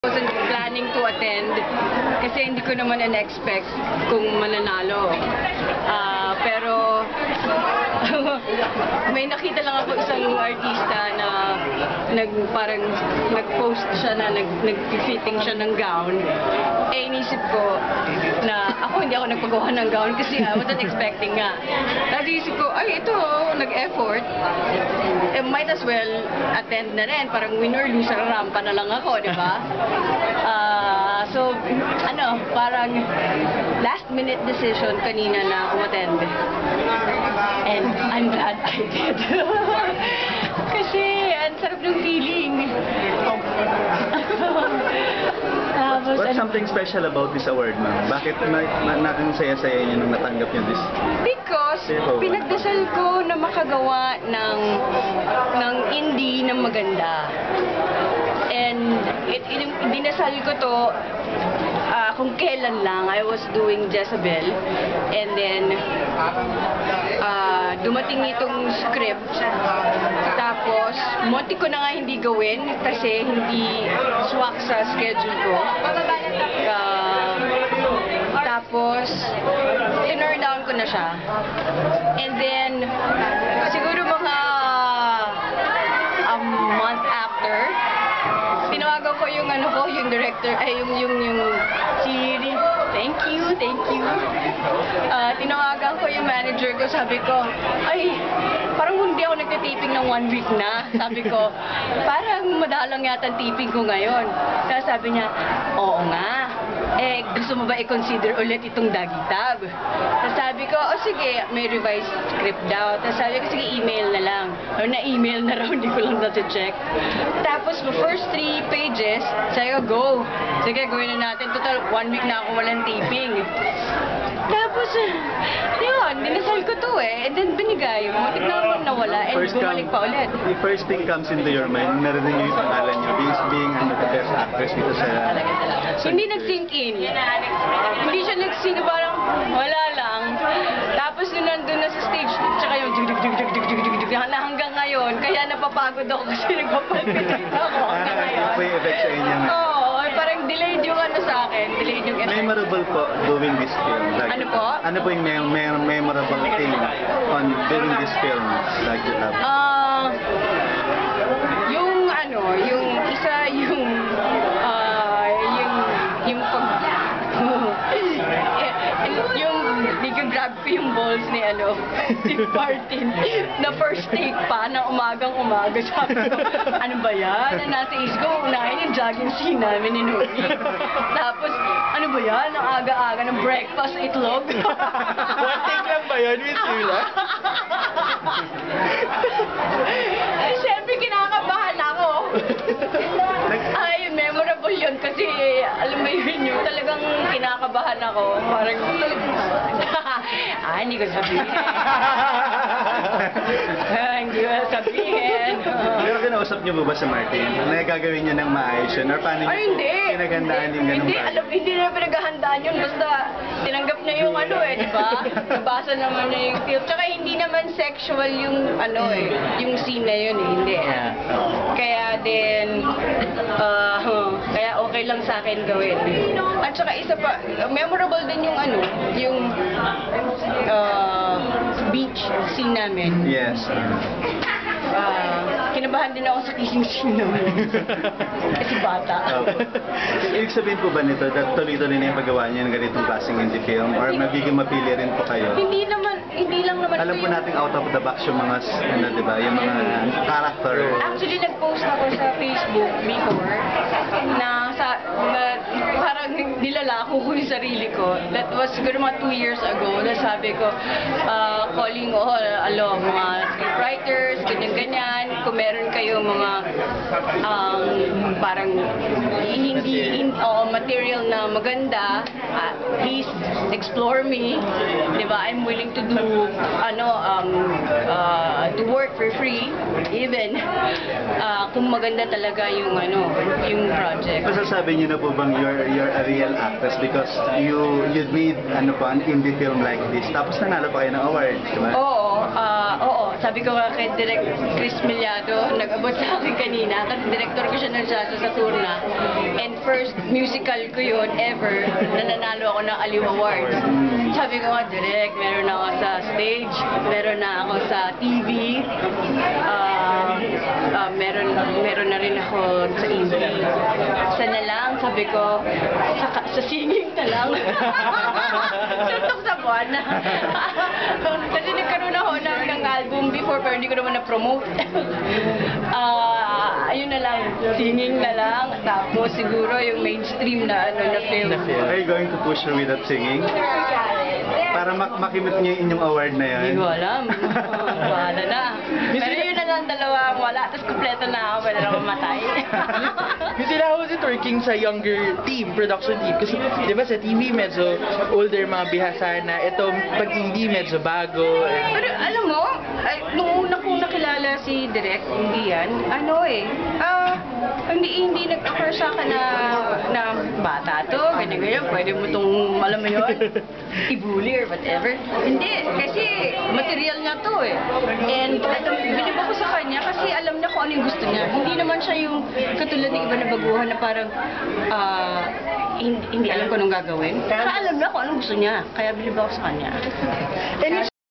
Wasn't planning to attend kasi hindi ko naman na-expect kung mananalo. Pero may nakita lang ako isang artista na parang nag-post siya na nag-fitting siya ng gown. Inisip ko na hindi ako nagpagawa ng gown kasi I wasn't expecting nga. Tapos inisip ko, ito, nag-effort. Might as well attend na rin. Parang win or lose, rampa na lang ako, di ba? So, parang last minute decision kanina na umattend. And I'm glad I did. Kasi, ang sarap ng feeling. What's something special about this award, ma'am? Bakit ang saya-saya niyo nung natanggap niyo this? Because pinagdasal ko na makagawa ng indie na maganda. And dinasal ko to kung kailan lang. I was doing Jezebel. And then, dumating itong script. Tapos, munti ko na nga hindi gawin kasi hindi swak sa schedule ko. Tapos, tinurn down ko na siya. And then, siguro mga a month after, tinawagan ko yung yung director, yung si thank you. Tinawagan ko yung manager ko, sabi ko, parang hindi ako nagtitaping ng 1 week na. Sabi ko, parang madalang yata ang taping ko ngayon. Kaya sabi niya, oo nga. Gusto mo ba i-consider ulit itong Dagitab? Tapos sabi ko, sige, may revised script daw. Tapos sabi ko, sige, email na lang. Or na-email na raw, hindi ko lang na-check. Tapos, the first 3 pages, sabi ko, go. Sige, gawin na natin. Total, 1 week na ako walang taping. Tapos, yun, dinasal ko to And then, binigay. Mutik na ako nawala. And bumalik pa ulit. The first thing comes into your mind, narinig niyo yung pangalan niyo, being the best actress dito sa... Hindi nag-sink in. Hindi siya nag-sink, parang wala lang. Tapos nung nandun na sa stage, tsaka yung hanggang ngayon, kaya napapagod ako kasi nagpapalpitin ako hanggang ngayon. May effect sa inyo. Parang delayed yung sa akin, delayed yung effect. Memorable po doing this film. Ano po? Ano po yung memorable thing on doing this film? Grab ko yung balls ni si Martin na first take pa na umagang-umaga. Sabi ko, ano ba yan? Nasa isip ko, unahin yung jogging scene namin ni Nuri. Tapos, ano ba yan? Ang aga-aga ng breakfast, itlog. One take lang ba yun, Miss Yula? Siyempre, kinakabahan ako. Memorable yun kasi, alam mo yun, talagang kinakabahan ako. Parang, hindi ko sabihin. Hindi ko sabihin. Pero kinausap niyo ba sa Martin? Ano gagawin niyo ng maayos yun? Or paano niyo pinaghandaan yung ganun ba? Hindi na pinaghandaan yun. Basta tinanggap niya yung di ba? Nabasa naman niya yung film. Tsaka hindi naman sexual yung yung scene na yun Hindi. Kaya din, kaya okay lang sa akin gawin. At saka isa pa, memorable din yung yung beach scene namin. Yes. Kinabahan din ako sa kissing scene namin. Kasi bata. Ibig sabihin po ba nito, tuloy-tuloy na yung paggawa niya ng ganitong klaseng indie film? Or magiging mapili rin po kayo? Hindi lang naman. Alam po natin out of the box yung mga, diba, yung mga character. Actually, nag-post ako sa Facebook before na parang nilalako ko yung sarili ko. That was siguro mga 2 years ago na sabi ko, calling all, mga scriptwriters, ganyan-ganyan. Kung meron kayo mga parang material na maganda, please explore me. Diba? I'm willing to do to work for free even kung maganda talaga yung yung project. Masasabi niyo na po bang you're a real actress because you made an indie film like this tapos nanalo pa kayo ng award, diba? Oo, sabi ko nga kay Direk Chris Millado, nag-abot sa akin kanina, kasi director ko siya ng Jazz sa Saturna. And first musical ko yun ever, na nanalo ako ng Aliw Awards. Sabi ko nga, Direk, meron na ako sa stage, meron na ako sa TV, meron na rin ako sa TV. Sana lang, sabi ko, sa singing na lang. Suntok sa buwan. Kasi nagkaroon ako ng album before, pero hindi ko naman na-promote. Ayun na lang, singing na lang. Tapos siguro yung mainstream na film. Are you going to push her with that singing? Para makimit niya yung inyong award na yan? Hindi ko alam. Wala na. Pero yun na lang, dalawa wala. Tapos kompleto na ako, pwede na mamatay. Yung sila ako si twerking sa younger team, production team. Kasi, di ba, sa TV medyo older mga bihasa na. Ito, pag indie, medyo bago. Pero alam mo, nung una kong nakilala si Direk, hindi yan, hindi nag-occur sa akin na bata to, ganyan, pwede mo itong, alam mo yun, i-bully or whatever. Hindi, kasi material niya to eh. And bilib ako sa kanya kasi alam niya kung ano yung gusto niya. Hindi naman siya yung katulad ng iba na baguhan na parang hindi alam ko anong gagawin. Pero alam niya kung anong gusto niya. Kaya bilib ako sa kanya. And